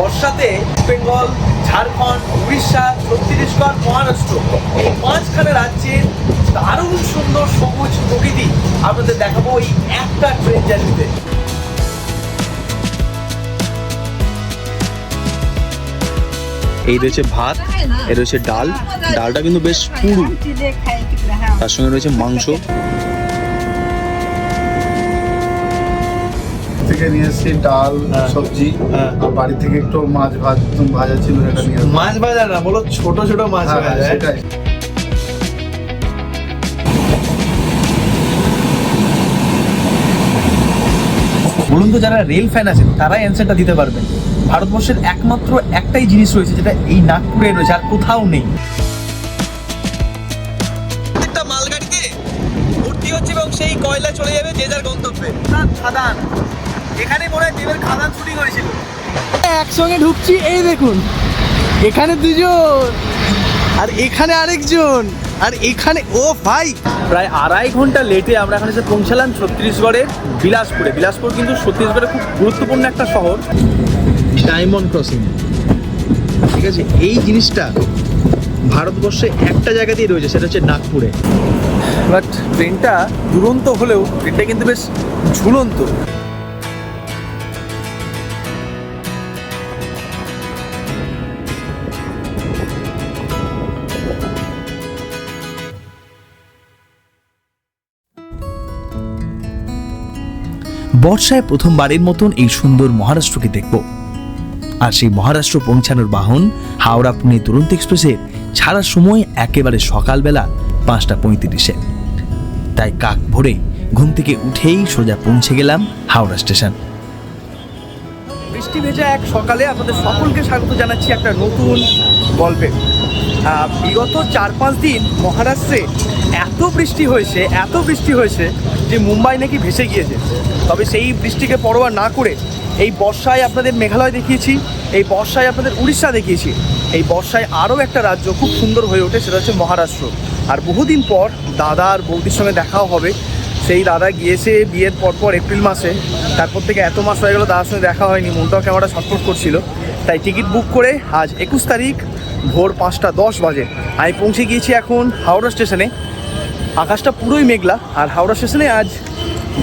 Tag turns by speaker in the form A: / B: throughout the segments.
A: বর্ষাতে বেঙ্গল, ঝাড়খণ্ড, উড়িষ্যা, ছত্তিশগড়, মহারাষ্ট্র এই পাঁচখানা রাজ্যের দারুণ সুন্দর সবুজ প্রকৃতি আপনাদের দেখাবো এই একটা ট্রেন জার্নিতে। এই রয়েছে ভাত, এর রয়েছে ডাল, ডালটা কিন্তু বেশ পুরু, তার সঙ্গে রয়েছে মাংস।
B: থেকে নিয়ে এসেছি ডাল, সবজি, আর বাড়ি থেকে একটু মাছ ভাজা ছিল, সেটা নিয়ে
A: মাছ ভাজা না, বলো ছোট ছোট মাছ ভাজা।
B: সেটাই।
A: বলুন তো, যারা রেল ফ্যান আছেন তারাই অ্যান্সারটা দিতে পারবেন। ভারতবর্ষের একমাত্র একটাই জিনিস রয়েছে যেটা এই নাগপুরে রয়েছে, আর কোথাও নেই। একটা মালগাড়িতে ভর্তি হচ্ছে এবং সেই কয়লা চলে যাবে যে যার গন্তব্যে। খাদান, এখানে মনে হয় দেবের খাদান শুটিং হয়েছিল।
C: একসঙ্গে ঢুকছি, এই দেখুন এখানে দুজন, আর এখানে আরেকজন, আর এখানে ও ভাই।
A: প্রায় 2.5 ঘন্টা লেটে আমরা এখানে এসে পৌঁছালাম ছত্তিশগড়ের বিলাসপুরে। বিলাসপুর কিন্তু ছত্তিশগড়ের খুব গুরুত্বপূর্ণ একটা শহর। ডায়মন্ড ক্রসিং, ঠিক আছে, এই জিনিসটা ভারতবর্ষে একটা জায়গাতেই রয়েছে, সেটা হচ্ছে নাগপুরে। বাট ট্রেনটা দুরন্ত হলেও ট্রেনটা কিন্তু বেশ ঝুলন্ত।
D: বর্ষায় প্রথমবারের মতন এই সুন্দর মহারাষ্ট্রকে দেখব। আর সেই মহারাষ্ট্র পৌঁছানোর বাহন হাওড়া পুনে দুরন্ত এক্সপ্রেসের ছাড়ার সময় একেবারে সকালবেলা 5:35। তাই কাক ভোরে ঘুম থেকে উঠেই সোজা পৌঁছে গেলাম হাওড়া স্টেশন।
A: বৃষ্টি ভেজা এক সকালে আপনাদের সকলকে স্বাগত জানাচ্ছি একটা নতুন গল্পে। বিগত 4-5 দিন মহারাষ্ট্রে এত বৃষ্টি হয়েছে যে মুম্বাই নাকি ভেসে গিয়েছে। তবে সেই বৃষ্টিকে পরোয়া না করে এই বর্ষায় আপনাদের মেঘালয় দেখিয়েছি, এই বর্ষায় আপনাদের উড়িষ্যা দেখিয়েছি, এই বর্ষায় আরও একটা রাজ্য খুব সুন্দর হয়ে ওঠে, সেটা হচ্ছে মহারাষ্ট্র। আর বহুদিন পর দাদা আর বৌদির সঙ্গে দেখাও হবে। সেই দাদা গিয়েছে বিয়ের পরপর এপ্রিল মাসে, তারপর থেকে এত মাস হয়ে গেল দাদার সঙ্গে দেখা হয়নি, মনটাও কেমনটা ছটফট করছিল। তাই টিকিট বুক করে আজ 21 তারিখ ভোর 5:10 বাজে আমি পৌঁছে গিয়েছি এখন হাওড়া স্টেশনে। আকাশটা পুরোই মেঘলা, আর হাওড়া স্টেশনে আজ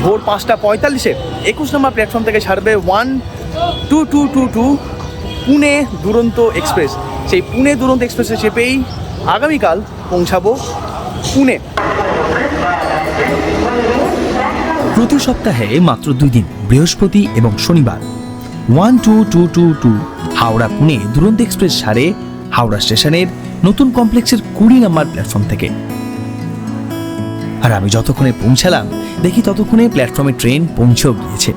A: ভোর 5:45 21 নম্বর প্ল্যাটফর্ম থেকে ছাড়বে 12222 পুনে দুরন্ত এক্সপ্রেস। সেই পুনে দুরন্ত এক্সপ্রেসে চেপেই আগামীকাল পৌঁছাবো পুনে।
D: প্রতি সপ্তাহে মাত্র 2 দিন, বৃহস্পতি এবং শনিবার 12222 হাওড়া পুনে দুরন্ত এক্সপ্রেস ছাড়ে হাওড়া স্টেশনের নতুন কমপ্লেক্সের 20 নম্বর প্ল্যাটফর্ম থেকে। আর আমি যতক্ষণে পৌঁছালাম দেখি ততক্ষণে প্ল্যাটফর্মে ট্রেন পৌঁছেও গিয়েছে।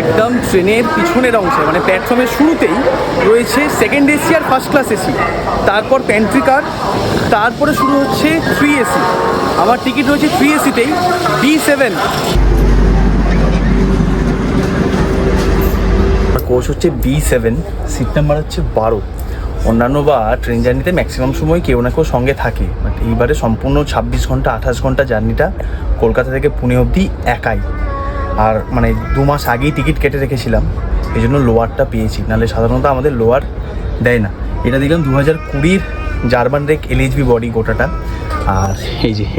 A: একদম ট্রেনের পিছনের অংশে মানে প্ল্যাটফর্মের শুরুতেই রয়েছে সেকেন্ড এসি আর ফার্স্ট ক্লাস এসি, তারপর প্যান্ট্রি কার, তারপরে শুরু হচ্ছে 3 এসি। আমার টিকিট রয়েছে 3 এসিতেই, B7। কোচ হচ্ছে B7, সিট নাম্বার হচ্ছে 12। অন্যান্য বা ট্রেন জার্নিতে ম্যাক্সিমাম সময় কেউ না কেউ সঙ্গে থাকে, বাট এইবারে সম্পূর্ণ 26 ঘন্টা 28 ঘন্টা জার্নিটা কলকাতা থেকে পুনে অবধি একাই। আর মানে 2 মাস আগেই টিকিট কেটে রেখেছিলাম, এই জন্য লোয়ারটা পেয়েছি, নাহলে সাধারণত আমাদের লোয়ার দেয় না। এটা দিলাম 2020 জার্মান রেক LHB বডি গোটাটা। আর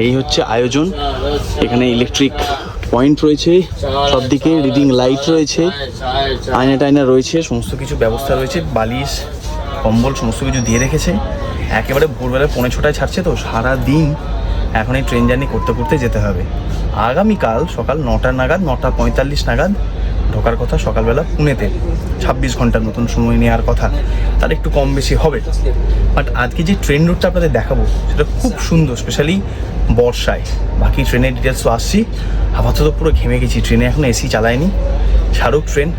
A: এই হচ্ছে আয়োজন, এখানে ইলেকট্রিক পয়েন্ট রয়েছে, সব দিকে রিডিং লাইট রয়েছে, আয়না টায়না রয়েছে, সমস্ত কিছু ব্যবস্থা রয়েছে, বালিশ কম্বল সমস্ত কিছু দিয়ে রেখেছে। একেবারে ভোরবেলা 5:45 ছাড়ছে, তো সারাদিন এখন এই ট্রেন জার্নি করতে করতে যেতে হবে। আগামীকাল সকাল 9টা নাগাদ, 9:45 নাগাদ ঢোকার কথা সকালবেলা পুনেতে। 26 ঘন্টার মতন সময় নেওয়ার কথা, তার একটু কম বেশি হবে। বাট আজকে যে ট্রেন রুটটা আপনাদের দেখাবো সেটা খুব সুন্দর, স্পেশালি বর্ষায়। বাকি ট্রেনের ডিটেলস তো আসছি, আপাতত পুরো ঘেমে গেছি, ট্রেনে এখনও এসি চালায়নি, ছাড়ুক ট্রেন,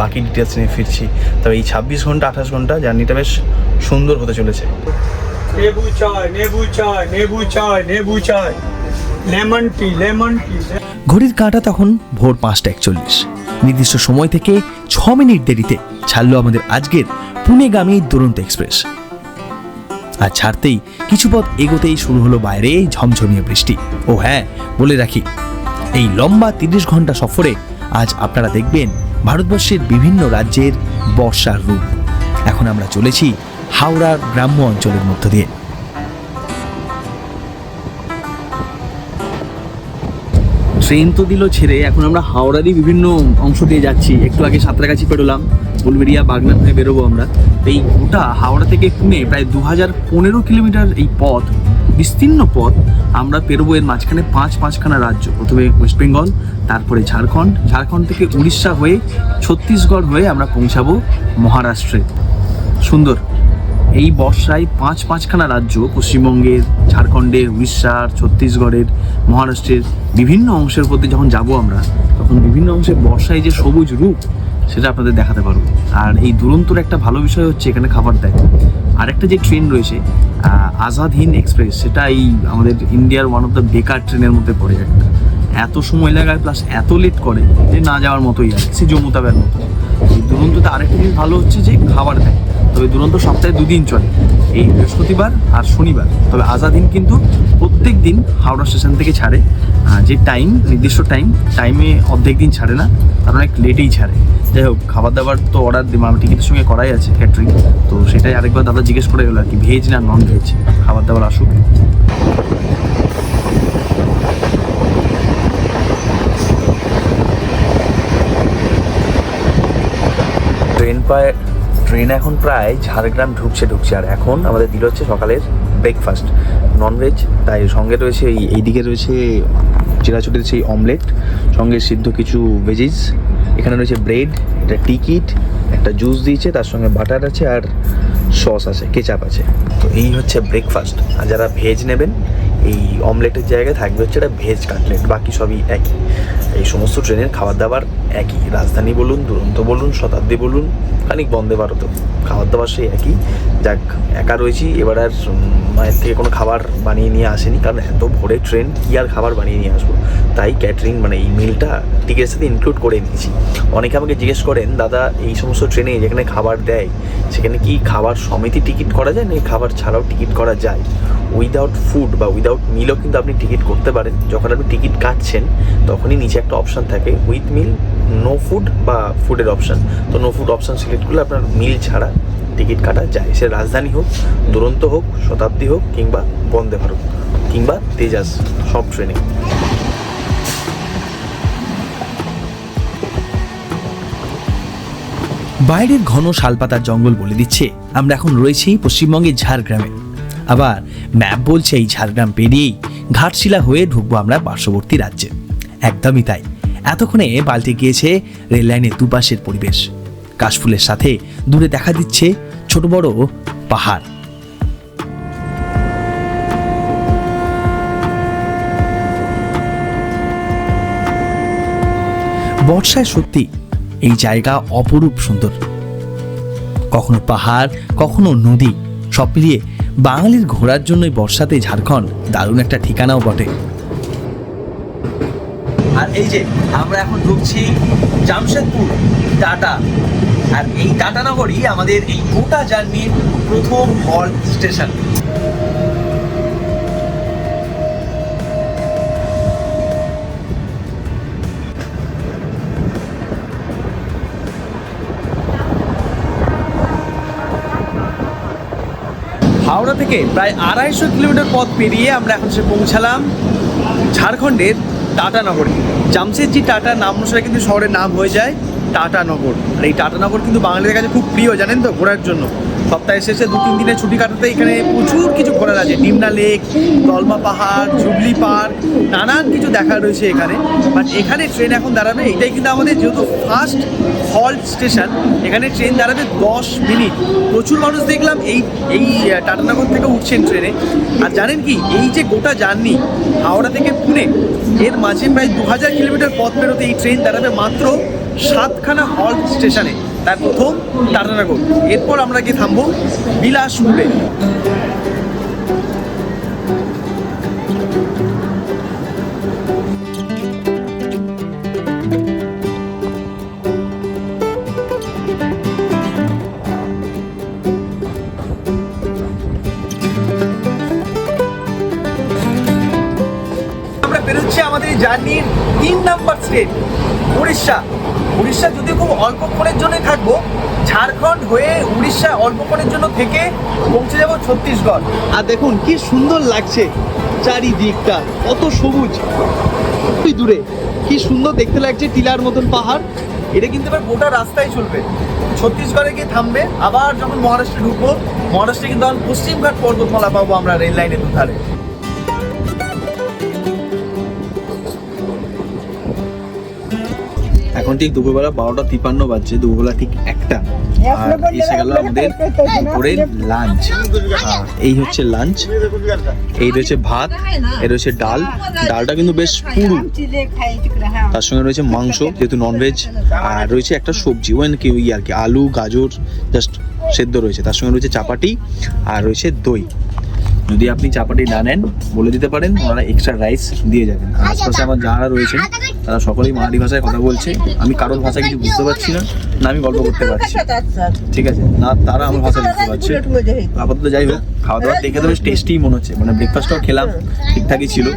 A: বাকি ডিটেলস নিয়ে ফিরছি। তবে এই 26 ঘন্টা 28 ঘন্টা জার্নিটা বেশ সুন্দর হতে চলেছে।
E: নেবু চায়, নেবু চায়, নেবু চায়, নেবু চায়, লেমন টি, লেমন টি।
D: ঘড়ির কাঁটা তখন ভোর 5:41। নির্দিষ্ট সময় থেকে 6 মিনিট দেরিতে ছাড়লো আমাদের আজকের পুনেগামী দুরন্ত এক্সপ্রেস। আর ছাড়তেই কিছু পথ এগোতেই শুরু হলো বাইরে ঝমঝমিয়ে বৃষ্টি। ও হ্যাঁ, বলে রাখি, এই লম্বা 30 ঘন্টা সফরে আজ আপনারা দেখবেন ভারতবর্ষের বিভিন্ন রাজ্যের বর্ষার রূপ। এখন আমরা চলেছি হাওড়ার গ্রাম্য অঞ্চলের মধ্য দিয়ে।
A: ট্রেন তো দিল ছেড়ে, এখন আমরা হাওড়ারই বিভিন্ন অংশ দিয়ে যাচ্ছি। একটু আগে সাঁতরাগাছি পেরোলাম, উলবেড়িয়া বাগনান হয়ে বেরোবো আমরা। এই গোটা হাওড়া থেকে পুনে প্রায় 2015 কিলোমিটার এই পথ, বিস্তীর্ণ পথ আমরা পেরোবো। এর মাঝখানে পাঁচখানা রাজ্য, প্রথমে ওয়েস্ট বেঙ্গল, তারপরে ঝাড়খণ্ড, ঝাড়খণ্ড থেকে উড়িষ্যা হয়ে ছত্তিশগড় হয়ে আমরা পৌঁছাবো মহারাষ্ট্রে। সুন্দর এই বর্ষায় পাঁচখানা রাজ্য, পশ্চিমবঙ্গের, ঝাড়খণ্ডের, উড়িষ্যার, ছত্তিশগড়ের, মহারাষ্ট্রের বিভিন্ন অংশের প্রতি যখন যাব আমরা, তখন বিভিন্ন অংশে বর্ষায় যে সবুজ রূপ সেটা আপনাদের দেখাতে পারবো। আর এই দুরন্তর একটা ভালো বিষয় হচ্ছে এখানে খাবার দেয়। আরেকটা যে ট্রেন রয়েছে আজাদ হিন্দ এক্সপ্রেস, সেটা এই আমাদের ইন্ডিয়ার ওয়ান অফ দ্য বেকার ট্রেনের মধ্যে পড়ে একটা। এত সময় লাগায় প্লাস এত লেট করে যে না যাওয়ার মতোই আর সে জম্মুতাবের মতো। এই দুরন্ততে আরেকটা জিনিস ভালো হচ্ছে যে খাবার দেয়। তবে দুরন্ত সপ্তাহে 2 দিন চলে, এই বৃহস্পতিবার আর শনিবার। তবে আজাদ হিন্দ কিন্তু প্রত্যেক দিন হাওড়া স্টেশন থেকে ছাড়ে, যে টাইম নির্দিষ্ট টাইমে অর্ধেক দিন ছাড়ে না, কারণ অনেক লেটেই ছাড়ে। যাই হোক, খাবার দাবার তো অর্ডার টিকিটের সঙ্গে করাই আছে ক্যাটারিং, তো সেটাই আরেকবার দাদা জিজ্ঞেস করে গেলো আর কি, ভেজ না নন ভেজ খাবার দাবার আসুক। ট্রেন এখন প্রায় ঝাড়গ্রাম ঢুকছে। আর এখন আমাদের দিল হচ্ছে সকালের ব্রেকফাস্ট, ননভেজ। তাই সঙ্গে রয়েছে এইদিকে রয়েছে চিরাচুটির সেই অমলেট, সঙ্গে সিদ্ধ কিছু ভেজিস, এখানে রয়েছে ব্রেড, এটা টিকিট, একটা জুস দিয়েছে, তার সঙ্গে বাটার আছে আর সস আছে, কেচাপ আছে। তো এই হচ্ছে ব্রেকফাস্ট। আর যারা ভেজ নেবেন, এই অমলেটের জায়গায় থাকবে হচ্ছে একটা ভেজ কাটলেট, বাকি সবই একই। এই সমস্ত ট্রেনের খাবার দাবার একই, রাজধানী বলুন, দুরন্ত বলুন, শতাব্দী বলুন, খানিক বন্দে ভারত, খাবার দাবার সেই একই। যাক, একা রয়েছি এবার, আর মায়ের থেকে কোনো খাবার বানিয়ে নিয়ে আসেনি, কারণ এত ভোরে ট্রেন, কি আর খাবার বানিয়ে নিয়ে আসবো। তাই ক্যাটারিং মানে এই মিলটা টিকিটের সাথে ইনক্লুড করে নিয়েছি। অনেকে আমাকে জিজ্ঞেস করেন, দাদা এই সমস্ত ট্রেনে যেখানে খাবার দেয় সেখানে কি খাবার সমিতি টিকিট করা যায় না খাবার ছাড়াও টিকিট করা যায়? উইদাউট ফুড বা উইদাউট মিলও কিন্তু আপনি টিকিট করতে পারেন। যখন আপনি টিকিট কাটছেন তখনই নিচে একটা অপশান থাকে উইথ মিল, নো ফুড বা ফুডের অপশান। তো নো ফুড অপশান সিলেক্ট করলে আপনার মিল ছাড়া টিকিট কাটা যায়। সে রাজধানী হোক, দুরন্ত হোক, শতাব্দী হোক, কিংবা বন্দে ভারত, কিংবা তেজাস, সব ট্রেনে।
D: বাইরের ঘন শালপাতার জঙ্গল বলে দিচ্ছে আমরা এখন রয়েছি পশ্চিমবঙ্গের ঝাড়গ্রামে। আবার ম্যাপ বলছে এই ঝাড়গ্রাম পেরিয়েই ঘাটশিলা হয়ে ঢুকবো আমরা পার্শ্ববর্তী রাজ্যে। একদমই তাই, এতক্ষণে পাল্টে গিয়েছে রেল লাইনের দুপাশের পরিবেশ। কাশফুলের সাথে দূরে দেখা দিচ্ছে ছোট বড় পাহাড়। বর্ষায় সত্যি এই জায়গা অপরূপ সুন্দর, কখনো পাহাড়, কখনো নদী, সব মিলিয়ে বাঙালির ঘোরার জন্যই বর্ষাতে ঝাড়খণ্ড দারুণ একটা ঠিকানাও বটে।
C: আর এই যে আমরা এখন ঢুকছি জামশেদপুর টাটা, আর এই টাটানগরই আমাদের এই গোটা জার্নির প্রথম হল্ট স্টেশন। হাওড়া থেকে প্রায় 250 কিলোমিটার পথ পেরিয়ে আমরা এখন সে পৌঁছালাম ঝাড়খণ্ডের টাটানগরে। জামশেদজি টাটার নাম অনুসারে কিন্তু শহরের নাম হয়ে যায় টাটানগর। আর এই টাটানগর কিন্তু বাঙালিদের কাছে খুব প্রিয়, জানেন তো, ঘোরার জন্য। সপ্তাহে শেষে 2-3 দিনের ছুটি কাটাতে এখানে প্রচুর কিছু ঘোরার আছে। ডিমনা লেক, দলমা পাহাড়, জুবলি পার্ক, নানান কিছু দেখার রয়েছে এখানে। বাট এখানে ট্রেন এখন দাঁড়াবে, এটাই কিন্তু আমাদের যেহেতু ফার্স্ট হল্ট স্টেশন, এখানে ট্রেন দাঁড়াবে 10 মিনিট। প্রচুর মানুষ দেখলাম এই টাটানগর থেকে উঠছেন ট্রেনে। আর জানেন কি, এই যে গোটা জার্নি হাওড়া থেকে পুনে, এর মাঝে প্রায় 2000 কিলোমিটার পথ পেরোতে এই ট্রেন দাঁড়াবে মাত্র 7খানা হল্ট স্টেশনে। তার প্রথম টাটানগর, এরপর আমরা গিয়ে থামবো বিলাসপুরে। আমরা বেরোচ্ছি আমাদের জার্নির 3 নাম্বার স্টেট উড়িষ্যা। উড়িষ্যা যদিও খুব অল্পক্ষণের জন্যই থাকবো, ঝাড়খণ্ড হয়ে উড়িষ্যা অল্পক্ষণের জন্য থেকে পৌঁছে যাব ছত্তিশগড়। আর দেখুন কি সুন্দর লাগছে চারিদিকটা, কত সবুজ, খুবই দূরে কি সুন্দর দেখতে লাগছে, টিলার মতন পাহাড়। এটা কিন্তু এবার গোটা রাস্তায় চলবে, ছত্তিশগড়ে গিয়ে থামবে, আবার যখন মহারাষ্ট্রে ঢুকবো, মহারাষ্ট্রে কিন্তু পশ্চিমঘাট পর্বতমালা পাবো আমরা রেল লাইনের দুধারে। এখন ঠিক দুপুরবেলা 12:53 বাজছে, দুপুরবেলা ঠিক 1টা, আর এসে গেল আমাদের দুপুরের লাঞ্চ। এই হচ্ছে লাঞ্চ, এই রয়েছে ভাত, এই রয়েছে ডাল, ডালটা কিন্তু বেশ পুরু, তার সঙ্গে রয়েছে মাংস যেহেতু ননভেজ, আর রয়েছে একটা সবজি ওই কি ওই আর কি আলু গাজর জাস্ট সেদ্ধ রয়েছে, তার সঙ্গে রয়েছে চাপাটি আর রয়েছে দই। যদি আপনি চাপাটি না নেন বলে দিতে পারেন, ওনারা এক্সট্রা রাইস দিয়ে যাবেন। আর আশপাশে আমার যারা রয়েছে তারা সকলেই মারাঠি ভাষায় কথা বলছে, আমি কারোর ভাষা কিছু বুঝতে পারছি না, না আমি গল্প করতে পারছি, ঠিক আছে, না তারা আমার ভাষা বুঝতে পারছে। আপাতত যাই হোক, খাওয়া দাওয়া দেখে তো বেশ টেস্টি মনে হচ্ছে, মানে ব্রেকফাস্টটাও খেলাম ঠিকঠাকই ছিল,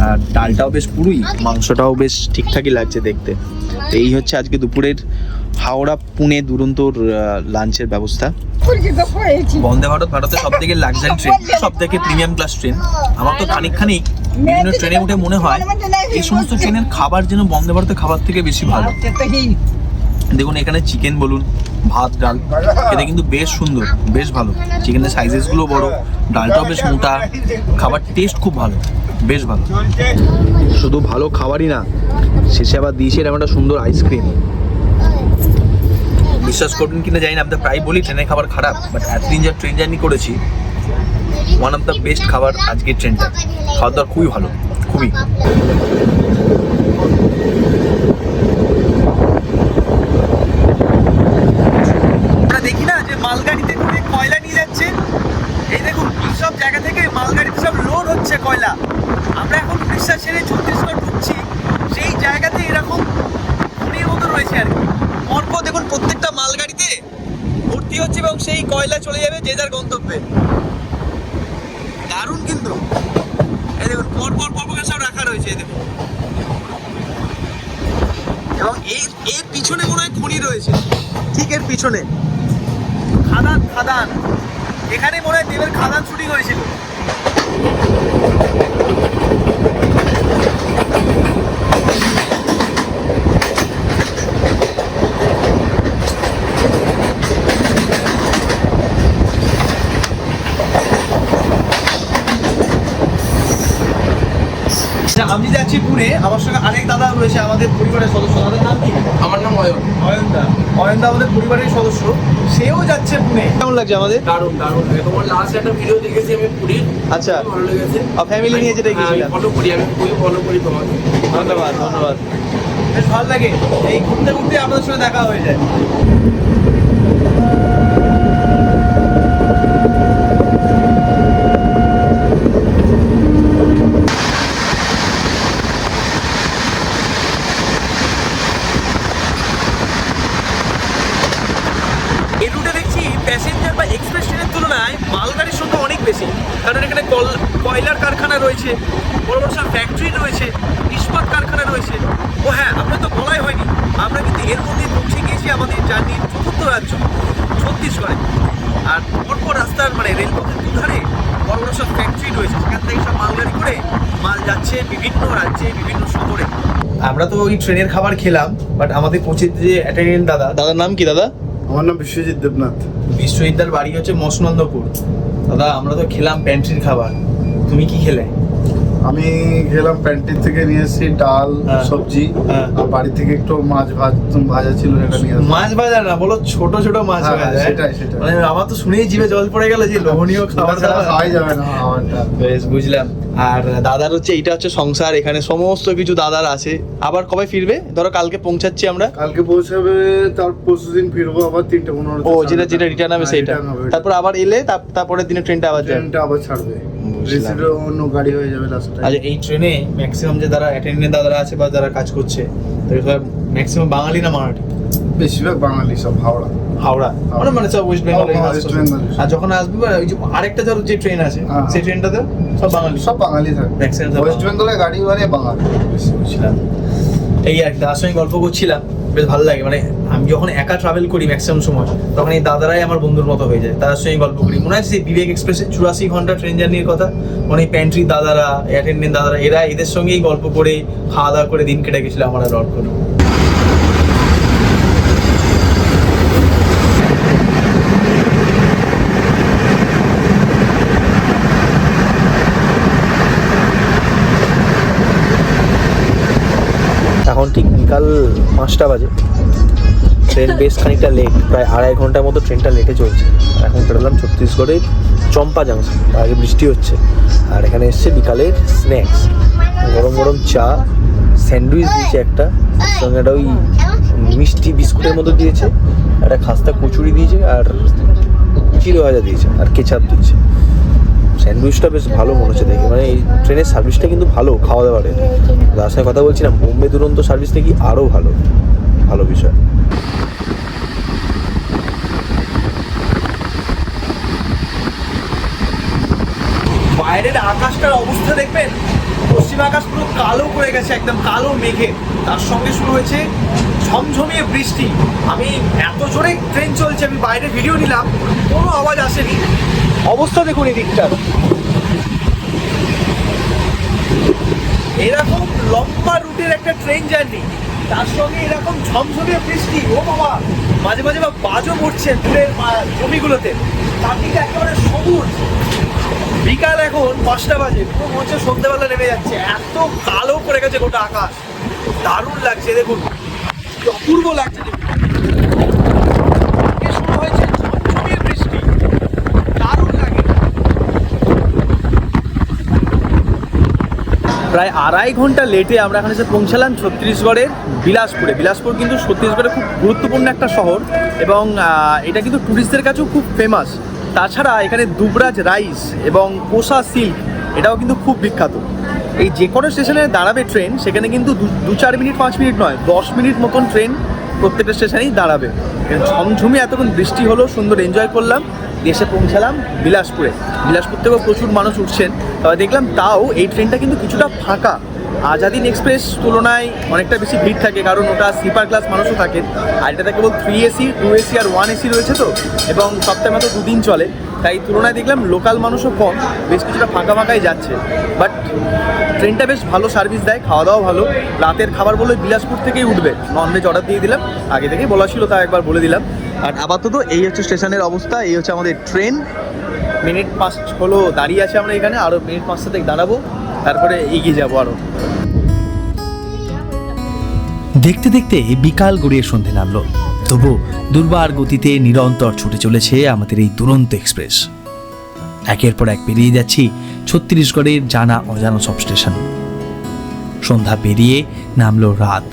C: আর ডালটাও বেশ পুরুই, মাংসটাও বেশ ঠিকঠাকই লাগছে দেখতে। তো এই হচ্ছে আজকে দুপুরের হাওড়া পুনে দুরন্তোর লাঞ্চের ব্যবস্থা। বন্দে ভারত ভারতের সব থেকে লাক্সারি ট্রেন, সব থেকে প্রিমিয়াম ক্লাস ট্রেন। আমার তো খানিক বিভিন্ন ট্রেনে উঠে মনে হয় এই সমস্ত ট্রেনের খাবার যেন বন্দে ভারতের খাবার থেকে বেশি ভালো। দেখুন এখানে চিকেন বলুন, ভাত ডাল, এটা কিন্তু বেশ সুন্দর, বেশ ভালো, চিকেনের সাইজেসগুলো বড়, ডালটাও বেশ মোটা, খাবার টেস্ট খুব ভালো, বেশ ভালো। শুধু ভালো খাবারই না, শেষে আবার দিয়েছে এরকম একটা সুন্দর আইসক্রিম। বিশ্বাস করবেন কিনা জানি না, আপনার প্রায় বলি ট্রেনের খাবার খারাপ, বাট এতদিন যা ট্রেন জার্নি করেছি, ওয়ান অফ দ্য বেস্ট খাবার আজকের ট্রেনটা, খাওয়া দাওয়া খুবই ভালো, খুবই। আমরা দেখি না যে মালগাড়িতে করে কয়লা নিয়ে যাচ্ছে, এই দেখুন সব জায়গা থেকে মালগাড়িতে সব লোড হচ্ছে কয়লা। আমরা এখন উড়িষ্যা ছেড়ে ছত্তিশগড় ঢুকছি, সেই জায়গাতে এরকম খনির মতো রয়েছে আর কি। পরপর দেখুন প্রত্যেকটা মালগাড়িতে ভর্তি হচ্ছে এবং সেই কয়লা চলে যাবে যে যার গন্তব্যে। দারুণ কিন্তু, এই দেখুন পরপর সব রাখা রয়েছে, এই দেখুন, এবং এর পিছনে মনে হয় খনি রয়েছে, ঠিক এর পিছনে খাদান, এখানে মনে হয় দেবের খাদান শুটিং হয়েছিল। আমি যাচ্ছি পুনে, আমার সঙ্গে আরেক দাদা রয়েছে আমাদের পরিবারের সদস্য। দাদার নাম কি?
F: আমার নাম
C: অয়নদা আমাদের পরিবারের সদস্য, সেও যাচ্ছে পুনে। কেমন লাগছে আমাদের?
F: দারুণ তোমার লাস্ট একটা ভিডিও দেখেছি আমি পুরীর,
C: আচ্ছা
F: ভালো লেগেছে।
C: ফ্যামিলি নিয়ে যেটা গিয়েছিলাম।
F: ফলো করি, আমি খুবই ফলো করি তোমাকে।
C: ধন্যবাদ। বেশ ভালো লাগে, এই ঘুরতে আপনাদের সঙ্গে দেখা হয়ে যায়। এই রুটে দেখছি প্যাসেঞ্জার বা এক্সপ্রেস ট্রেনের তুলনায় মালগাড়ির সংখ্যা অনেক বেশি, কারণ এখানে কয়লার কারখানা রয়েছে, বড় বড় সব ফ্যাক্টরি রয়েছে, ইস্পাত কারখানা রয়েছে। ও হ্যাঁ, আপনার তো বলাই হয়নি, আমরা কিন্তু এর মধ্যে পৌঁছে গিয়েছি আমাদের জার্নির চতুর্থ রাজ্য ছত্তিশগড়ে। আর পরপর রাস্তার মানে রেলপথের দুধারে বড় বড় সব ফ্যাক্টরি রয়েছে, সেখান থেকে সব মালগাড়ি করে মাল যাচ্ছে বিভিন্ন রাজ্যে, বিভিন্ন শহরে। আমরা তো ওই ট্রেনের খাবার খেলাম, বাট আমাদের পৌঁছে যে অ্যাটেন্ডেন্ট দাদার নাম কি দাদা?
B: আমার নাম বিশ্বজিৎ দেবনাথ।
C: বিশ্বজিৎদার বাড়ি হচ্ছে মসনন্দপুর। দাদা আমরা তো খেলাম প্যান্ট্রির খাবার, তুমি কি খেলে?
B: আমি খেলাম প্যান্টির থেকে নিয়ে এসেছি ডাল সবজি, আর বাড়ি থেকে একটু মাছ ভাজা ছিল, সেটা নিয়ে আসলাম।
C: মাছ ভাজা না বলো, ছোট মাছ ভাজা।
B: সেটাই
C: মানে আমার তো শুনেই জিভে জল পড়ে গেল যে লোভনীয় খাবার
B: খাওয়াই যাবে না খাবারটা।
C: বেশ বুঝলাম। আর দাদার হচ্ছে এইটা হচ্ছে সংসার, এখানে সমস্ত কিছু দাদার আছে। আবার কবে ফিরবে? ধরো কালকে পৌঁছাচ্ছি আমরা,
B: কালকে পৌঁছাবে, তার পরশুদিন ফিরবো আবার 3:15।
C: ও যেটা রিটার্ন হবে সেইটা, তারপর আবার এলে তারপরের দিনে ট্রেনটা আবার যাবে,
B: ট্রেনটা আবার ছাড়বে, রিসিভে অন্য গাড়ি হয়ে যাবে লাস্টে।
C: আচ্ছা এই ট্রেনে ম্যাক্সিমাম যে যারা অ্যাটেন্ডেন্ট দাদারা আছে বা যারা কাজ করছে, তারা ম্যাক্সিমাম বাঙালি না মারাঠি?
B: বেশিরভাগ বাঙালি, সব হাওড়া
C: মানে সব ওয়েস্ট বেঙ্গল।
B: ওয়েস্ট বেঙ্গল।
C: আর যখন আসবে ওই যে আরেকটা যে ট্রেন আছে, সেই ট্রেনটাতে সব বাঙালি
B: থাকে।
C: ম্যাক্সিমাম
B: ওয়েস্ট বেঙ্গলের গাড়ি মানে বাঙালি।
C: বুঝলাম। এই আর কি দাদার সঙ্গে গল্প করছিলাম,
A: বেশ ভালো লাগে। মানে আমি যখন একা ট্রাভেল করি ম্যাক্সিমাম সময়, তখন এই দাদারাই আমার বন্ধুর মতো হয়ে যায়, তাদের সঙ্গে গল্প করি। মনে হয় সেই বিবেক এক্সপ্রেসের 84 ঘন্টা ট্রেন জার্নির কথা, মানে এই প্যান্ট্রি দাদারা, অ্যাটেন্ডেন্ট দাদারা, এদের সঙ্গেই গল্প করে খাওয়া দাওয়া করে দিন কেটে গেছিলো আমার আর অর্ক। এখন ঠিক বিকাল 5টা বাজে, ট্রেন বেশ খানিকটা লেট, প্রায় 2.5 ঘন্টার মতো ট্রেনটা লেটে চলছে। এখন বেরোলাম ছত্তিশগড়ের চম্পা জাংশন, আগে বৃষ্টি হচ্ছে, আর এখানে এসছে বিকালের স্ন্যাক্স, গরম গরম চা, স্যান্ডউইচ দিয়েছে একটা, সঙ্গে একটা ওই মিষ্টি বিস্কুটের মতো দিয়েছে, একটা খাস্তা কচুরি দিয়েছে, আর চিড়ে ভাজা দিয়েছে, আর কেচাপ দিয়েছে। স্যান্ডউইচটা বেশ ভালো মনে হচ্ছে দেখে, মানে এই ট্রেনের সার্ভিসটা কিন্তু ভালো খাওয়া দাওয়ার। যার সঙ্গে কথা বলছিলাম, বোম্বে দুরন্ত সার্ভিস নাকি আরও ভালো ভালো বিষয়।
C: বাইরের আকাশটার অবস্থা দেখবেন, পশ্চিম আকাশ পুরো কালো করে গেছে, একদম কালো মেঘে, তার সঙ্গে শুরু হয়েছে ঝমঝমিয়ে বৃষ্টি। আমি এত জোরে ট্রেন চলছে, আমি বাইরে ভিডিও নিলাম, কোনো আওয়াজ আসেনি। অবস্থা দেখুন এই দিকটা, এরকম লম্বা রুটের একটা ট্রেন জার্নি, তার সঙ্গে এরকম ঝমঝমিয়ে বৃষ্টি। ও বাবা, মাঝে মাঝে বাজও পড়ছে দূরের জমিগুলোতে, তার দিকে একেবারে সবুজ। বিকাল এখন 5টা বাজে, পুরো মনে হচ্ছে সন্ধ্যেবেলা নেমে যাচ্ছে, এত কালো করে গেছে গোটা আকাশ, দারুণ লাগছে দেখুন, কি অপূর্ব লাগছে দেখুন। শুরু হয়েছে ঝমঝমিয়ে বৃষ্টি, দারুণ লাগে। প্রায় 2.5 ঘন্টা লেটে আমরা এখানে এসে পৌঁছালাম ছত্তিশগড়ের বিলাসপুরে। বিলাসপুর কিন্তু ছত্তিশগড়ের খুব গুরুত্বপূর্ণ একটা শহর, এবং এটা কিন্তু টুরিস্টদের কাছেও খুব ফেমাস। তাছাড়া এখানে দুবরাজ রাইস এবং কোসা সিল্ক, এটাও কিন্তু খুব বিখ্যাত। এই যে কোনো স্টেশনে দাঁড়াবে ট্রেন, সেখানে কিন্তু 2-4 মিনিট 5 মিনিট নয়, 10 মিনিট মতন ট্রেন প্রত্যেকটা স্টেশনেই দাঁড়াবে। ঝমঝমি এতক্ষণ বৃষ্টি হলো, সুন্দর এনজয় করলাম, এসে পৌঁছালাম বিলাসপুরে। বিলাসপুর থেকেও প্রচুর মানুষ উঠছেন, তবে দেখলাম তাও এই ট্রেনটা কিন্তু কিছুটা ফাঁকা। আজাদিন এক্সপ্রেস তুলনায় অনেকটা বেশি ভিড় থাকে, কারণ ওটা স্লিপার ক্লাস মানুষও থাকে, আর এটাতে কেবল 3 এসি, 2 এসি আর 1 এসি রয়েছে তো, এবং সপ্তাহে মাত্র 2 দিন চলে, তাই তুলনায় দেখলাম লোকাল মানুষও কম, বেশ কিছুটা ফাঁকা ফাঁকাই যাচ্ছে। বাট ট্রেনটা বেশ ভালো সার্ভিস দেয়, খাওয়া দাওয়া ভালো। রাতের খাবার বলে বিলাসপুর থেকেই উঠবে, ননভেজ অর্ডার দিয়ে দিলাম, আগে থেকেই বলা ছিল, তা একবার বলে দিলাম। আর আপাতত এই হচ্ছে স্টেশনের অবস্থা, এই হচ্ছে আমাদের ট্রেন। মিনিট 5 হলো দাঁড়িয়ে আছে আমরা এখানে, আরও মিনিট 5 থেকে দাঁড়াবো, তারপরে এগিয়ে যাবো আরও।
D: দেখতে দেখতে বিকাল গড়িয়ে সন্ধে নামলো, তবু দুর্বার গতিতে নিরন্তর ছুটে চলেছে আমাদের এই দুরন্ত এক্সপ্রেস। একের পর এক পেরিয়ে যাচ্ছি ছত্তিশগড়ের জানা অজানা সব স্টেশন। সন্ধ্যা পেরিয়ে নামলো রাত,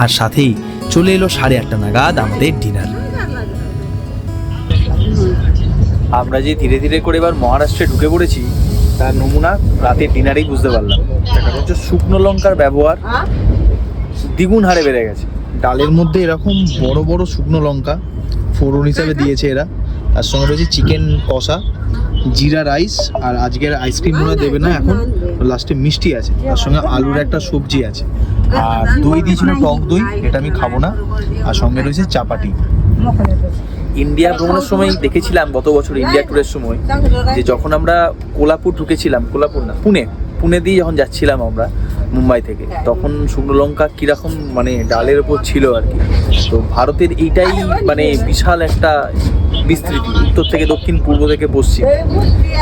D: আর সাথেই চলে এলো 8:30 নাগাদ আমাদের ডিনার।
A: আমরা যে ধীরে ধীরে করে এবার মহারাষ্ট্রে ঢুকে পড়েছি, তার নমুনা রাতের ডিনারেই বুঝতে পারলাম। সেটা হচ্ছে শুকনো লঙ্কার ব্যবহার দ্বিগুণ হারে বেড়ে গেছে। ডালের মধ্যে এরকম বড় বড় শুকনো লঙ্কা ফোড়ন হিসাবে দিয়েছে এরা, তার সঙ্গে রয়েছে চিকেন কষা, জিরা রাইস, আর আজকের আইসক্রিম মনে হয় দেবে না, এখন লাস্টে মিষ্টি আছে, তার সঙ্গে আলুর একটা সবজি আছে, আর দই দিয়েছিল, টক দই, এটা আমি খাবো না, আর সঙ্গে রয়েছে চাপাটি। ইন্ডিয়া ভ্রমণের সময় দেখেছিলাম গত বছর ইন্ডিয়া ট্যুরের সময়, যে যখন আমরা কোলাপুর ঢুকেছিলাম, কোলাপুর না পুনে দিয়ে যখন যাচ্ছিলাম আমরা মুম্বাই থেকে, তখন শুকনো লঙ্কা কীরকম মানে ডালের ওপর ছিল আর কি। তো ভারতের এইটাই মানে বিশাল একটা বিস্তৃতি, উত্তর থেকে দক্ষিণ, পূর্ব থেকে পশ্চিম,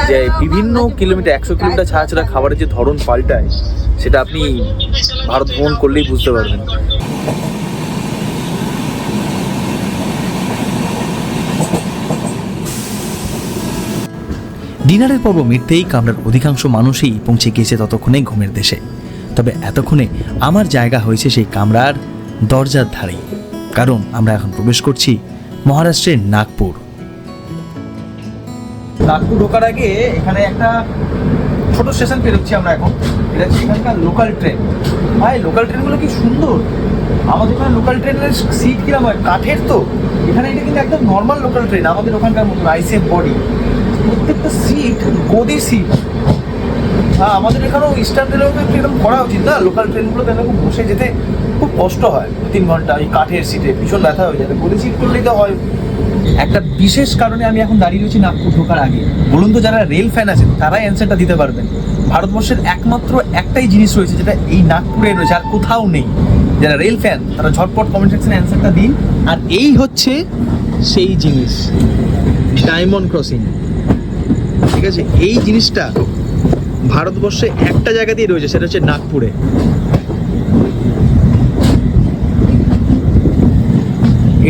A: যে বিভিন্ন কিলোমিটার 100 কিলোমিটার ছাড়া ছাড়া খাবারের যে ধরন পাল্টায়, সেটা আপনি ভারত ভ্রমণ করলেই বুঝতে পারবেন।
D: ডিনারের পর্ব মিটতেই কামরার অধিকাংশ মানুষই পৌঁছে গিয়েছে ততক্ষণে ঘুমের দেশে। তবে এতক্ষণে আমার জায়গা হয়েছে সেই কামরার দরজার ধারে, কারণ আমরা এখন প্রবেশ করছি মহারাষ্ট্রের নাগপুর।
C: নাগপুর ঢোকার আগে এখানে একটা ছোট স্টেশন পেরোচ্ছি আমরা এখন, এটা হচ্ছে এখানকার লোকাল ট্রেন। ভাই লোকাল ট্রেনগুলো কি সুন্দর, আমাদের এখানে লোকাল ট্রেনের সিট কিরকম হয়, কাঠের তো, এখানে এটা কিন্তু একদম নর্মাল লোকাল ট্রেন, আমাদের ওখানকার মতো আইসেফ বডি, প্রত্যেকটা সিট গদি সিট, হ্যাঁ, আমাদের এখানেও ইস্টার্ন রেলেও এরকম করা উচিত না, লোকাল ট্রেনগুলোতে এরকম বসে যেতে খুব কষ্ট হয়, 2-3 ঘন্টা এই কাঠের সিটে ভীষণ ব্যথা হয়ে যায়, বলে সিট করলেই তো হয়। একটা বিশেষ কারণে আমি এখন দাঁড়িয়ে রয়েছি নাগপুর ঢোকার আগে। বলুন তো, যারা রেল ফ্যান আছেন তারাই অ্যান্সারটা দিতে পারবেন। ভারতবর্ষের একমাত্র একটাই জিনিস রয়েছে যেটা এই নাগপুরে রয়েছে, আর কোথাও নেই। যারা রেল ফ্যান তারা ঝটপট কমেন্ট সেকশনে অ্যান্সারটা দিন। আর এই হচ্ছে সেই জিনিস, ডায়মন্ড ক্রসিং। ঠিক আছে, এই জিনিসটা ভারতবর্ষে একটা জায়গাতেই রয়েছে, সেটা হচ্ছে নাগপুরে।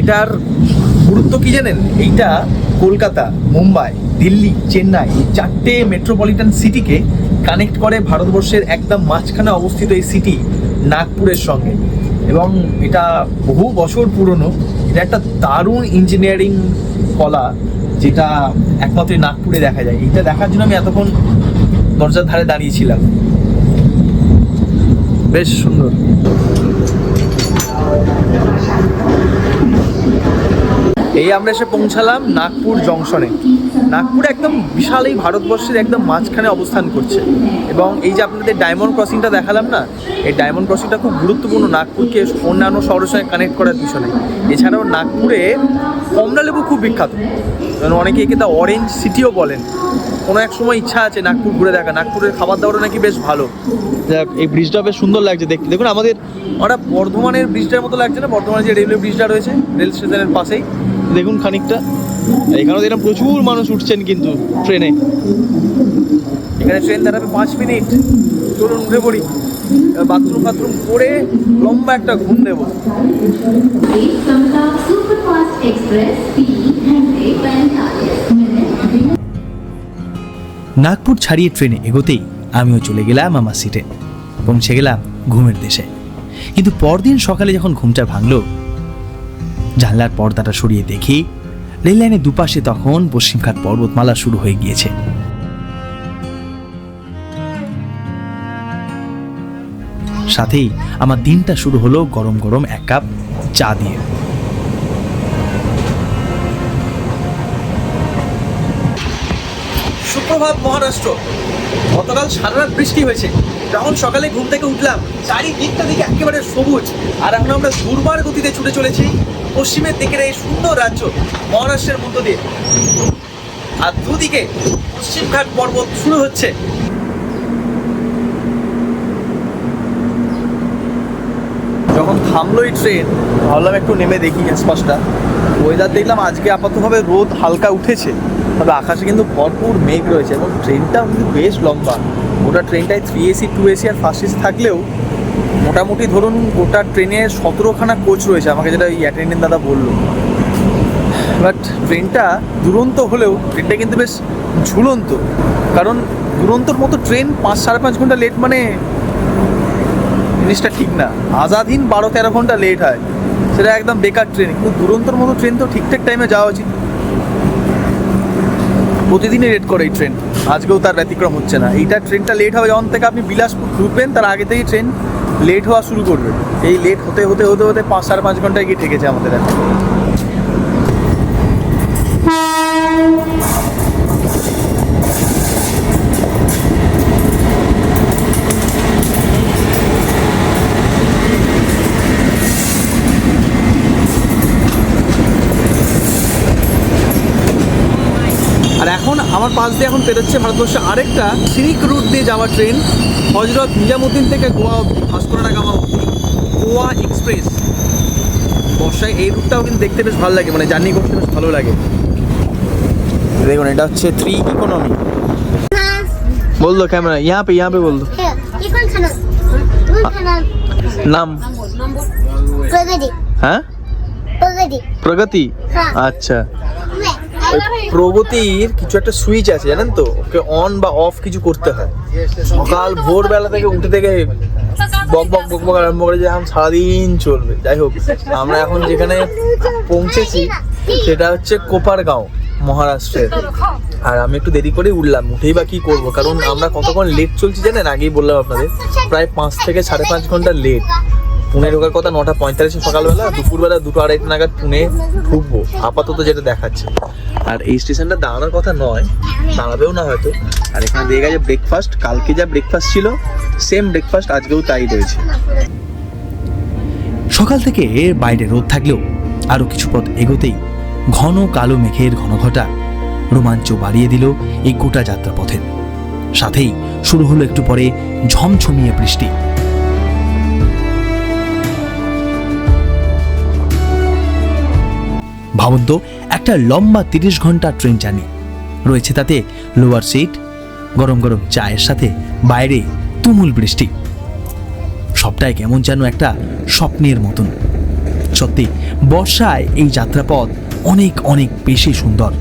C: এটার গুরুত্ব কি জানেন? এইটা কলকাতা, মুম্বাই, দিল্লি, চেন্নাই এই 4টে মেট্রোপলিটন সিটিকে কানেক্ট করে ভারতবর্ষের একদম মাঝখানে অবস্থিত এই সিটি নাগপুরের সঙ্গে। এবং এটা বহু বছর পুরনো। এটা একটা দারুণ ইঞ্জিনিয়ারিং কলা, যেটা একমাত্র নাগপুরে দেখা যায়। এইটা দেখার জন্য আমি এতক্ষণ দরজার ধারে দাঁড়িয়েছিলাম। বেশ সুন্দর। এই আমরা এসে পৌঁছালাম নাগপুর জংশনে। নাগপুর একদম বিশাল এই ভারতবর্ষের একদম মাঝখানে অবস্থান করছে। এবং এই যে আপনাদের ডায়মন্ড ক্রসিংটা দেখালাম না, এই ডায়মন্ড ক্রসিংটা খুব গুরুত্বপূর্ণ নাগপুরকে অন্যান্য শহরের সঙ্গে কানেক্ট করার পিছনে। এছাড়াও নাগপুরে কমলালেবু খুব বিখ্যাত, অনেকে একে তা অরেঞ্জ সিটিও বলেন। কোনো এক সময় ইচ্ছা আছে নাগপুর ঘুরে দেখা। নাগপুরের খাবার দাবারও নাকি বেশ ভালো। যাক, এই ব্রিজটা বেশ সুন্দর লাগছে দেখতে। দেখুন, আমাদের ওরা বর্ধমানের ব্রিজটার মতো লাগছে না? বর্ধমানে যে রেলওয়ে ব্রিজটা রয়েছে রেল স্টেশনের পাশেই, দেখুন খানিকটা। এখানেও দেখলাম প্রচুর মানুষ উঠছেন কিন্তু ট্রেনে। এখানে ট্রেন দাঁড়াবে 5 মিনিট। চলুন উঠে পড়ি, বাথরুম করে লম্বা একটা ঘুম দেবো।
D: নাগপুর ছাড়িয়ে ট্রেনে এগোতেই আমিও চলে গেলাম আমার সিটে, পৌঁছে গেলাম ঘুমের দেশে। কিন্তু পরদিন সকালে যখন ঘুমটা ভাঙলো, জানলার পর্দাটা সরিয়ে দেখি রেল লাইনের দুপাশে তখন পশ্চিমঘাট পর্বতমালা শুরু হয়ে গিয়েছে। সাথেই আমার দিনটা শুরু হলো গরম গরম 1 কাপ চা দিয়ে।
C: সুপ্রভাত মহারাষ্ট্র। গতকাল সারা রাত বৃষ্টি হয়েছে। যখন সকালে ঘুম থেকে উঠলাম, চারিদিকটা দিকে একেবারে সবুজ। আর এখন আমরা দুর্বার গতিতে ছুটে চলেছি পশ্চিমের দিকের এই সুন্দর রাজ্য মহারাষ্ট্রের মধ্য দিয়ে। আর দুদিকে পশ্চিমঘাট পর্বত শুরু হচ্ছে। যখন থামলো এই ট্রেন, ভাবলাম একটু নেমে দেখি আশপাশটা। ওয়েদার দেখলাম আজকে আপাততভাবে রোদ হালকা উঠেছে, তবে আকাশে কিন্তু ভরপুর মেঘ রয়েছে। এবং ট্রেনটাও কিন্তু বেশ লম্বা। গোটা ট্রেনটায় 3 AC 2 AC আর ফার্স্ট এসি থাকলেও মোটামুটি ধরুন গোটা ট্রেনে 17খানা কোচ রয়েছে, আমাকে যেটা ওই অ্যাটেন্ডেন্ট দাদা বললো। বাট ট্রেনটা দুরন্ত হলেও ট্রেনটা কিন্তু বেশ ঝুলন্ত। কারণ দুরন্তর মতো ট্রেন 5-5.5 ঘন্টা লেট মানে জিনিসটা ঠিক না। আজাদিন 12-13 ঘন্টা লেট হয়, সেটা একদম বেকার ট্রেন। কিন্তু দুরন্তর মতো ট্রেন তো ঠিকঠাক টাইমে যাওয়া উচিত। প্রতিদিনই লেট করে এই ট্রেন, আজকেও তার ব্যতিক্রম হচ্ছে না। এইটা ট্রেনটা লেট হবে যখন থেকে আপনি বিলাসপুর ঢুকবেন, তার আগে থেকেই ট্রেন লেট হওয়া শুরু করবে। এই লেট হতে হতে হতে হতে 5-5.5 ঘন্টায় গিয়ে ঠেকেছে আমাদের এখন। আর এখন আমার পাশ দিয়ে এখন পেরোচ্ছে ভারতবর্ষে আরেকটা সিনিক রুট দিয়ে যাওয়া ট্রেন, হজরত নিজামুদ্দিন থেকে গোয়া অব্দি, ভাস্করাডাগামা অব্দি, গোয়া এক্সপ্রেস। বর্ষায় এই রুটটাও কিন্তু দেখতে বেশ ভালো লাগে, মানে জার্নি করতে বেশ ভালো লাগে। দেখুন, এটা হচ্ছে 3 ইকোনমি। বল দো ক্যামেরা, यहाँ पे बोल दो।
G: ये कौन सा
C: नाम?
G: प्रगति।
C: হ্যাঁ, প্রগতি।
G: হ্যাঁ।
C: আচ্ছা, প্রগতির কিছু একটা সুইচ আছে জানেন তো, ওকে অন বা অফ কিছু করতে হয়। সকাল ভোরবেলা থেকে উঠে থেকে বক বক বক বক আরম্ভ করে যে এখন সারাদিন চলবে। যাই হোক, আমরা এখন যেখানে পৌঁছেছি সেটা হচ্ছে কোপারগাঁও, মহারাষ্ট্রের। আর আমি একটু দেরি করে উঠলাম, উঠেই বা কি করবো, কারণ আমরা কতক্ষণ লেট চলছি জানেন, আগেই বললাম আপনাদের, প্রায় 5 থেকে 5.5 ঘন্টা লেট।
A: পুনে ঢোকার কথা 9:45 সকালবেলা, দুপুরবেলা 2:30 নাগাদ পুনে ঢুকবো আপাতত যেটা দেখাচ্ছে। আর এই স্টেশনটা দাঁড়ানোর কথা নয়, দাঁড়াবেও না হয়তো। আর এখানে দিয়ে গেছে ব্রেকফাস্ট, কালকে যা ব্রেকফাস্ট ছিল সেম ব্রেকফাস্ট আজকেও তাই রয়েছে।
D: সকাল থেকে বাইরে রোদ থাকলেও আরো কিছু পথ এগোতেই ঘন কালো মেঘের ঘনঘটা রোমাঞ্চ বাড়িয়ে দিল এই গোটা যাত্রা পথের। সাথেই শুরু হলো একটু পরে ঝমঝমিয়ে বৃষ্টি। ভাবুন তো, একটা লম্বা 30 ঘন্টা ট্রেন জার্নি রয়েছে, তাতে লোয়ার সিট, গরম গরম চায়ের সাথে বাইরে তুমুল বৃষ্টি। সবটাই কেমন যেন একটা স্বপ্নের মতন। সত্যি বর্ষায় এই যাত্রাপথ অনেক অনেক বেশি সুন্দর।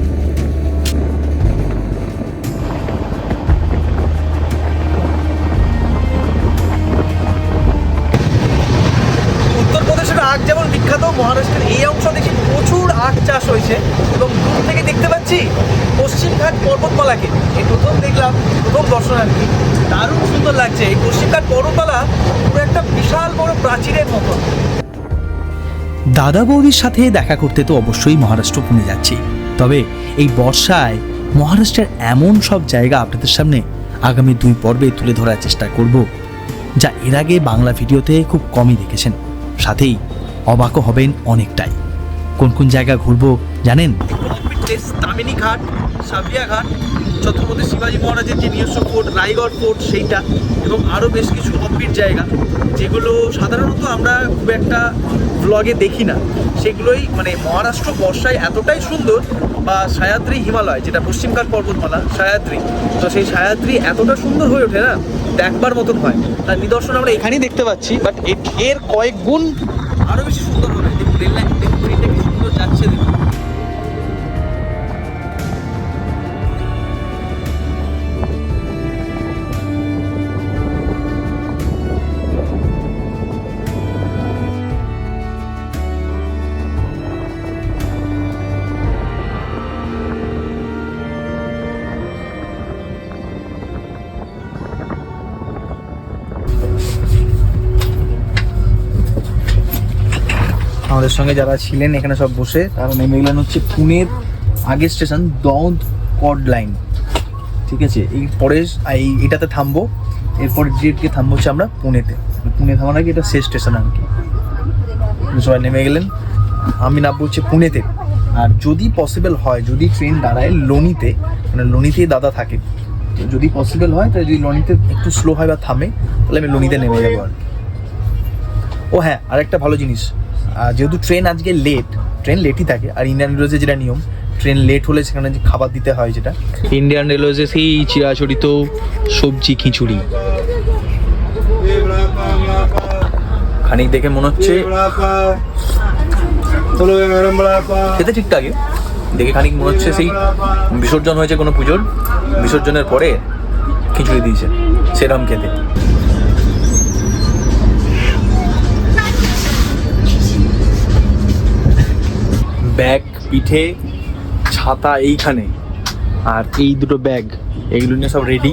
C: উত্তরপ্রদেশের আখ যেমন বিখ্যাত, মহারাষ্ট্রের এই অংশ দেখি প্রচুর আখ চাষ হয়েছে। এবং দূর থেকে দেখতে পাচ্ছি পশ্চিমঘাট পর্বতমালাকে, এই প্রথম দেখলাম, প্রথম দর্শন আর কি। দারুণ সুন্দর লাগছে এই পশ্চিমঘাট পর্বতমালা, পুরো একটা বিশাল বড় প্রাচীরের মতন।
D: দাদা বৌদির সাথে দেখা করতে তো অবশ্যই মহারাষ্ট্র পুনে যাচ্ছি, তবে এই বর্ষায় মহারাষ্ট্রের এমন সব জায়গা আপনাদের সামনে আগামী 2 পর্বে তুলে ধরার চেষ্টা করব, যা এর আগে বাংলা ভিডিওতে খুব কমই দেখেছেন। সাথেই অবাকও হবেন অনেকটাই। কোন কোন জায়গা ঘুরবো জানেন?
C: তামিনী ঘাট, সাবিয়া ঘাট, ছত্রপতি শিবাজী মহারাজের যে নিজস্ব ফোর্ট রায়গড় ফোর্ট সেইটা, এবং আরও বেশ কিছু অফবিট জায়গা যেগুলো সাধারণত আমরা খুব একটা ব্লগে দেখি না, সেগুলোই মানে মহারাষ্ট্র বর্ষায় এতটাই সুন্দর। বা সহ্যাদ্রি হিমালয়, যেটা পশ্চিমঘাট পর্বতমালা সহ্যাদ্রি, তো সেই সহ্যাদ্রি এতটা সুন্দর হয়ে ওঠে না, দেখবার মতন হয়। তার নিদর্শন আমরা এখানেই দেখতে পাচ্ছি, বাট এর কয়েক গুণ আরও বেশি সুন্দর হবে। দেখুন রেল লাইন, দেখুন ট্রেনটা কি সুন্দর যাচ্ছে, দেখুন।
A: আমাদের সঙ্গে যারা ছিলেন এখানে সব বসে, তারা নেমে গেলেন হচ্ছে পুনের আগের স্টেশন দৌদ কড লাইন। ঠিক আছে, এই পরে এটাতে থামবো, এরপর ডিরেক্টলি থামবো হচ্ছে আমরা পুনেতে। পুনে থামার আগে এটা শেষ স্টেশন আর কি। সবাই নেমে গেলেন, আমি নামবো হচ্ছে পুনেতে। আর যদি পসিবল হয়, যদি ট্রেন দাঁড়ায় লোনিতে, মানে লোনিতেই দাদা থাকে, তো যদি পসিবল হয় তাহলে যদি লোনিতে একটু স্লো হয় বা থামে, তাহলে আমি লোনিতে নেমে যাবো আর কি। ও হ্যাঁ, আরেকটা ভালো জিনিস, যেহেতু ট্রেন আজকে লেট, ট্রেন লেটই থাকে, আর ইন্ডিয়ান রেলওয়েজের যেটা নিয়ম, ট্রেন লেট হলে সেখানে যে খাবার দিতে হয়, যেটা ইন্ডিয়ান রেলওয়েজে সেই চিরাচরিত সবজি খিচুড়ি। খানিক দেখে মনে হচ্ছে খেতে ঠিকঠাকই, দেখে খানিক মনে হচ্ছে সেই বিসর্জন হয়েছে কোনো পুজোর, বিসর্জনের পরে খিচুড়ি দিয়েছে সেরকম খেতে। ব্যাগ পিঠে, ছাতা এইখানে, আর এই দুটো ব্যাগ, এগুলো নিয়ে সব রেডি।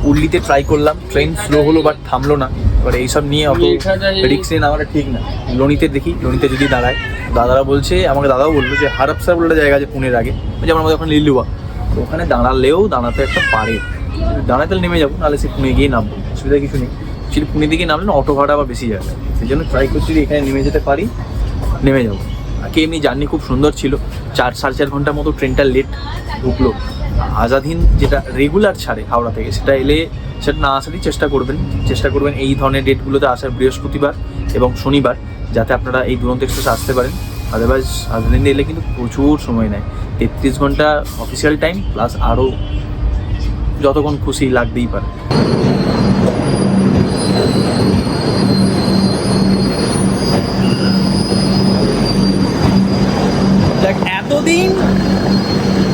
A: উল্লিতে ট্রাই করলাম, ট্রেন স্লো হলো বাট থামলো না। এবার এইসব নিয়ে অত রিক্সে নেওয়াটা ঠিক না। লোনিতে দেখি, লোনিতে যদি দাঁড়ায়, দাদারা বলছে, আমাকে দাদাও বললো যে হারাপসার বলে একটা জায়গা আছে পুনের আগে, যেমন আমাদের ওখানে লিলুয়া, তো ওখানে দাঁড়ালেও দাঁড়াতে একটা পারে, দাঁড়াতে নেমে যাবো, নাহলে সে পুনে গিয়ে নামবো, অসুবিধা কিছু নেই। যদি পুনে দিকে নামলে না অটো ভাড়া আবার বেশি যাবে, সেই জন্য ট্রাই করছি যদি এখানে নেমে যেতে পারি, নেমে যাবো। আগে এমনি জার্নি খুব সুন্দর ছিল, 4-4.5 ঘন্টার মতো ট্রেনটা লেট ঢুকলো। আজাদ হিন্দ যেটা রেগুলার ছাড়ে হাওড়া থেকে, সেটা এলে সেটা না আসারই চেষ্টা করবেন এই ধরনের ডেটগুলোতে আসার, বৃহস্পতিবার এবং শনিবার, যাতে আপনারা এই দুরন্ত এক্সপ্রেসে আসতে পারেন। আদারওয়াইজ আজাদ হিন্দে এলে কিন্তু প্রচুর সময় নেয়, 33 ঘন্টা অফিসিয়াল টাইম প্লাস আরও যতক্ষণ খুশি লাগতেই পারে।
C: এতদিন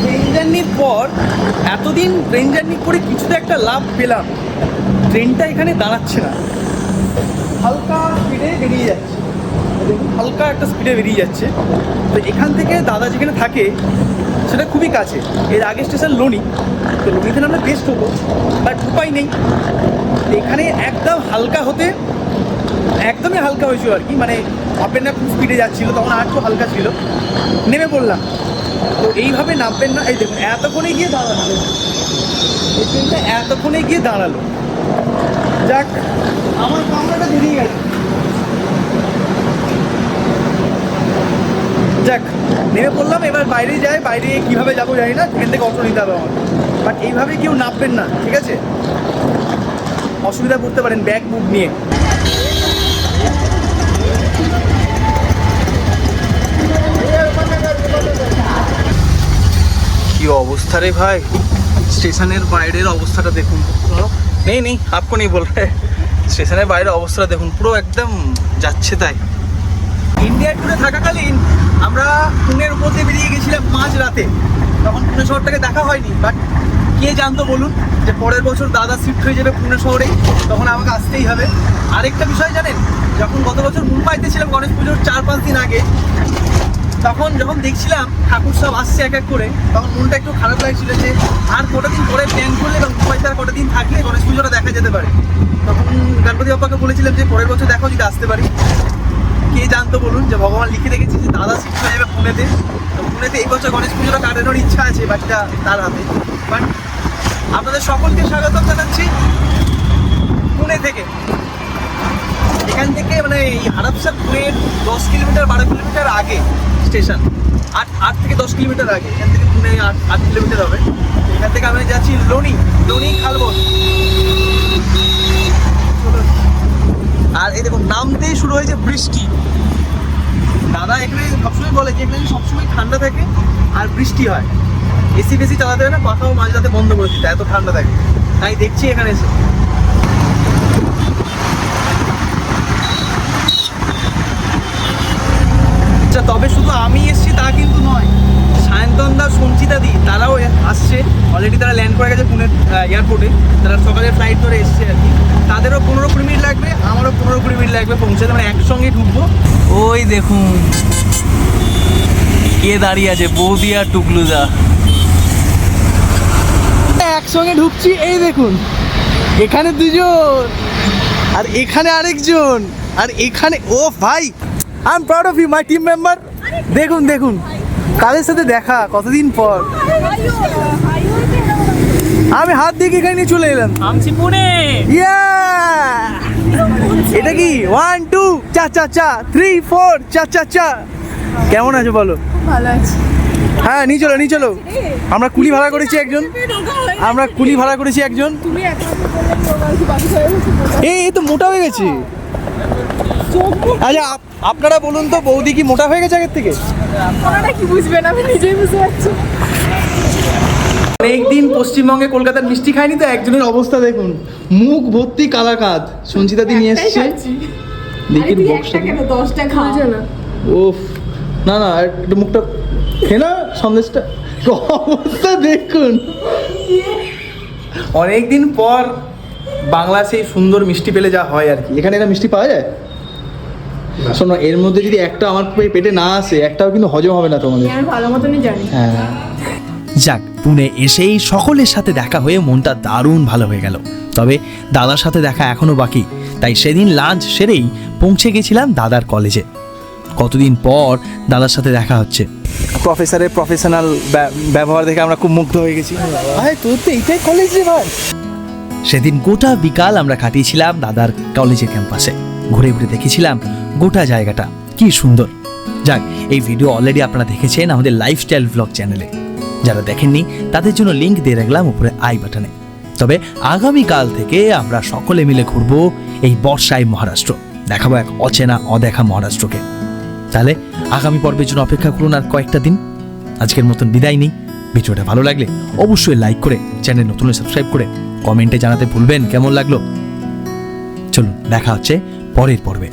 C: ট্রেন জার্নির পর, এতদিন ট্রেন জার্নি করে কিছুতে একটা লাভ পেলাম। ট্রেনটা এখানে দাঁড়াচ্ছে না, হালকা স্পিডে বেরিয়ে যাচ্ছে, হালকা একটা স্পিডে বেরিয়ে যাচ্ছে। তো এখান থেকে দাদা যেখানে থাকে সেটা খুবই কাছে, এর আগের স্টেশন লোনি, তো লোনিতে আমরা বেস্ট হতো, বাট উপায় নেই। এখানে একদম হালকা হতে একদমই হালকা হয়েছিল আর কি, মানে আপের না খুব স্পিডে যাচ্ছিলো, তখন আর একটু হালকা ছিল, নেমে পড়লাম। তো এইভাবে নামবেন না। এই দেখুন এতক্ষণে গিয়ে দাঁড়ালো, এই ট্রেনটা এতক্ষণে গিয়ে দাঁড়ালো। যাক, আমার কামড়াটা বেরিয়ে গেছে। যাক, নেমে পড়লাম, এবার বাইরে যাই, বাইরে কীভাবে যাবো জানি না, সেখান থেকে অটো নিতে হবে আমার। বাট এইভাবে কেউ নামবেন না, ঠিক আছে? অসুবিধা করতে পারেন ব্যাগ বুক নিয়ে। কি অবস্থা রে ভাই, স্টেশনের বাইরের অবস্থাটা দেখুন। নেই নেই আপকো নেই বল রে, স্টেশনের বাইরের অবস্থাটা দেখুন, পুরো একদম যাচ্ছে তাই। ইন্ডিয়া ট্যুরে থাকাকালীন আমরা পুনের উপর দিয়ে বেরিয়ে গেছিলাম মাঝরাতে, তখন পুনে শহরটাকে দেখা হয়নি। বাট কে জানতো বলুন যে পরের বছর দাদা শিফট হয়ে যাবে পুনে শহরেই, তখন আমাকে আসতেই হবে। আরেকটা বিষয় জানেন, যখন গত বছর মুম্বাইতে ছিলাম গণেশ পুজোর 4-5 দিন আগে, তখন যখন দেখছিলাম ঠাকুর সব আসছে এক এক করে, তখন মনটা একটু খারাপ লাগছিল যে আর কটা দিন পরে প্ল্যান করলে বা মুম্বাইতে আর কটা দিন থাকলে গণেশ পুজোটা দেখা যেতে পারে। তখন গণপতি বাপ্পাকে বলেছিলাম যে পরের বছর দেখাও যদি আসতে পারি। কে জানতো বলুন যে ভগবান লিখে রেখেছি যে দাদা শিফট হয়ে যাবে পুনেতে। তো পুনেতে এই বছর গণেশ পুজোটা কাটানোর ইচ্ছা আছে, বাকিটা তার হাতে। বাট আপনাদের সকলকে স্বাগতম জানাচ্ছি পুনে থেকে। এখান থেকে মানে এই হারাপসার পুনের 10 কিলোমিটার 12 কিলোমিটার আগে স্টেশন, 8 থেকে 10 কিলোমিটার আগে। এখান থেকে পুনে 8 কিলোমিটার হবে। এখান থেকে আমি যাচ্ছি লোনি খালবন। আর এই দেখুন নামতেই শুরু হয়েছে বৃষ্টি। দাদা এখানে সবসময় বলে যে এখানে সবসময় ঠান্ডা থাকে আর বৃষ্টি হয়, এসি বেশি চালাতে হয় না, পাখাও মাঝরাতে বন্ধ করে দিতে, এত ঠান্ডা থাকে। তাই দেখছি এখানে এসে তবে শুধু আমি এসেছি তা কিন্তু নয়, সায়ন্তনদা সঞ্চিতা দি তারাও আসছে অলরেডি, তারা ল্যান্ড করে গেছে পুনে এয়ারপোর্টে। তারা সকালে ফ্লাইট ধরে এসছে আর কি। তাদেরও 15-20 মিনিট লাগবে, আমারও 15-20 মিনিট লাগবে পৌঁছাতে, মানে একসঙ্গে ঢুকবো। ওই দেখুন কে দাঁড়িয়ে আছে, বৌদি আর টুকলুদা একসঙ্গে ঢুকছি। এই দেখুন এখানে দুজন, আর এখানে আরেকজন, আর এখানে ও ভাই I am proud of you my team member. দেখুন দেখুন কাদের সাথে দেখা কতদিন পর। আমি হাত দিয়ে এখানে নিয়ে চলে এলাম,
E: আমছি পুনে।
C: এটা কি 1 2 চা চা চা 3 4 চা চা চা। কেমন আছো বলো?
H: ভালো আছি।
C: হ্যাঁ নিয়ে চলো। আমরা কুলি ভাড়া করেছি একজন,
H: তুমি
C: এই তো মোটা হয়ে গেছে। আচ্ছা আপনারা বলুন তো, বৌদি কি মোটা হয়ে গেছে আগের থেকে?
H: আপনারা কি বুঝবেন, আমি নিজেই বুঝতে পারছি।
C: অনেকদিন পশ্চিমবঙ্গে কলকাতার মিষ্টি খাইনি, তো একজনের অবস্থা দেখুন, মুখ ভর্তি কালাকাঁদ। সঞ্চিতা দি নিয়ে এসছে, দেখি বক্সটা।
H: 10টা খাওয়া না।
C: ওফ, না একটু মুখটা খেনা সন্দেশটা, অবস্থা দেখুন। অনেকদিন পর বাংলা সেই সুন্দর মিষ্টি পেলে যা হয় আর কি। এখানে একটা মিষ্টি পাওয়া যায়, শোনো এর মধ্যে যদি একটা আমার পেটে না আসে, একটাও কিন্তু হজম হবে না তোমাদের।
H: আমি ভালো মতনই জানি।
C: হ্যাঁ
D: যাক, পুনে এসেই সকলের সাথে দেখা হয়ে মনটা দারুণ ভালো হয়ে গেল। তবে দাদার সাথে দেখা এখনো বাকি, তাই সেদিন লাঞ্চ সেরেই পৌঁছে গেছিলাম দাদার কলেজে। কতদিন পর দাদার সাথে দেখা হচ্ছে।
C: প্রফেসরের প্রফেশনাল ব্যবহার দেখে আমরা খুব মুগ্ধ হয়ে গেছি। ভাই তোর তো এইটাই কলেজ রে ভাই।
D: সেদিন গোটা বিকাল আমরা কাটিয়েছিলাম দাদার কলেজের ক্যাম্পাসে, ঘুরে ঘুরে দেখেছিলাম গোটা জায়গাটা কি সুন্দর। যাক, এই ভিডিও অলরেডি আপনারা দেখেছেন আমাদের লাইফস্টাইল ব্লগ চ্যানেলে। যারা দেখেননি তাদের জন্য লিঙ্ক দিয়ে রাখলাম উপরে আই বাটনে। তবে আগামীকাল থেকে আমরা সকলে মিলে ঘুরবো এই বর্ষায় মহারাষ্ট্র, দেখাবো এক অচেনা অদেখা মহারাষ্ট্রকে। তাহলে আগামী পর্বের জন্য অপেক্ষা করুন আর কয়েকটা দিন। আজকের মতন বিদায় নিই। ভিডিওটা ভালো লাগলে অবশ্যই লাইক করে, চ্যানেল নতুন সাবস্ক্রাইব করে কমেন্টে জানাতে ভুলবেন কেমন লাগলো। চলুন দেখা হচ্ছে পরের পর্বে।